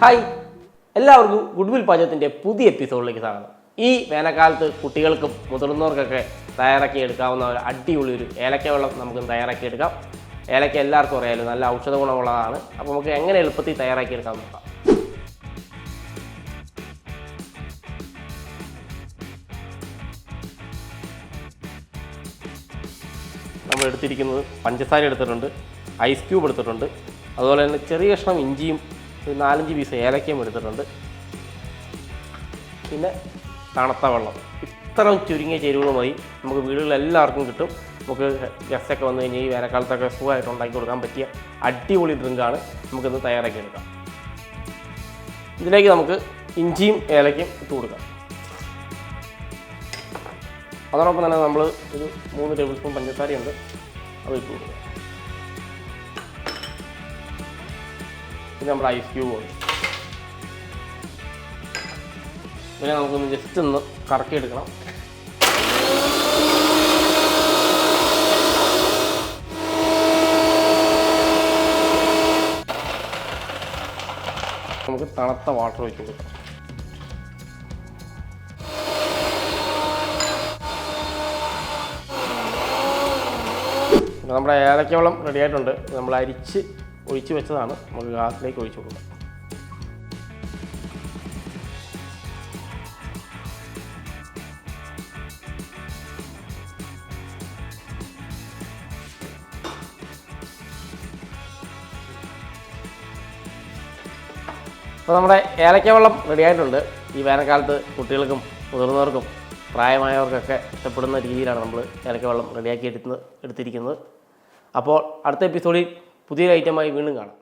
Hi, എല്ലാവർക്കും goodwill പാചകത്തിൻ്റെ പുതിയ എപ്പിസോഡിലേക്ക് സ്വാഗതം. ഈ വേനൽക്കാലത്ത് കുട്ടികൾക്കും മുതിർന്നവർക്കൊക്കെ തയ്യാറാക്കി എടുക്കാവുന്ന ഒരു അടിപൊളി ഒരു ഏലക്ക വെള്ളം നമുക്ക് തയ്യാറാക്കി എടുക്കാം. ഏലക്ക എല്ലാവർക്കും അറിയാമല്ലോ, നല്ല ഔഷധ ഗുണമുള്ളതാണ്. അപ്പോൾ നമുക്ക് എങ്ങനെ എളുപ്പത്തിൽ തയ്യാറാക്കി എടുക്കാൻ നോക്കാം. നമ്മൾ എടുത്തിരിക്കുന്നത് പഞ്ചസാര എടുത്തിട്ടുണ്ട്, ഐസ് ക്യൂബ് എടുത്തിട്ടുണ്ട്, അതുപോലെ തന്നെ ചെറിയ കഷ്ണം ഇഞ്ചിയും 4-5 പീസ് ഏലക്കയും എടുത്തിട്ടുണ്ട്. പിന്നെ തണുത്ത വെള്ളം. ഇത്രയും ചുരുങ്ങിയ ചേരുവകൾ മതി, നമുക്ക് വീടുകളിൽ എല്ലാവർക്കും കിട്ടും. നമുക്ക് ഗസ്റ്റൊക്കെ വന്നു കഴിഞ്ഞാൽ ഈ വേനൽക്കാലത്തൊക്കെ സുഖമായിട്ട് ഉണ്ടാക്കി കൊടുക്കാൻ പറ്റിയ അടിപൊളി ഡ്രിങ്കാണ്. നമുക്കിന്ന് തയ്യാറാക്കി എടുക്കാം. ഇതിലേക്ക് നമുക്ക് ഇഞ്ചിയും ഏലക്കയും ഇട്ട് കൊടുക്കാം. അതോടൊപ്പം തന്നെ നമ്മൾ ഒരു 3 ടേബിൾ സ്പൂൺ പഞ്ചസാരയുണ്ട്, അത് ഇട്ട് കൊടുക്കുക. പിന്നെ നമ്മുടെ ഐസ് ക്യൂബ് ഉണ്ട്. പിന്നെ നമുക്കൊന്ന് ജസ്റ്റ് ഒന്ന് കറക്കിയെടുക്കണം. നമുക്ക് തണുത്ത വാട്ടർ ഒഴിച്ച് കൊടുക്കാം. നമ്മുടെ ഏലക്ക വെള്ളം റെഡി ആയിട്ടുണ്ട്. നമ്മൾ അരിച്ച് ഒഴിച്ച് വെച്ചതാണ്. നമുക്ക് ഗ്ലാസ്സിലേക്ക് ഒഴിച്ച് കൊടുക്കാം. അപ്പോൾ നമ്മുടെ ഏലക്ക വെള്ളം റെഡി ആയിട്ടുണ്ട്. ഈ വേനൽക്കാലത്ത് കുട്ടികൾക്കും മുതിർന്നവർക്കും പ്രായമായവർക്കൊക്കെ ഇഷ്ടപ്പെടുന്ന രീതിയിലാണ് നമ്മൾ ഏലക്ക വെള്ളം റെഡിയാക്കി എടുത്തിരിക്കുന്നത്. അപ്പോൾ അടുത്ത എപ്പിസോഡിൽ പുതിയൊരു ഐറ്റമായി വീണ്ടും കാണാം.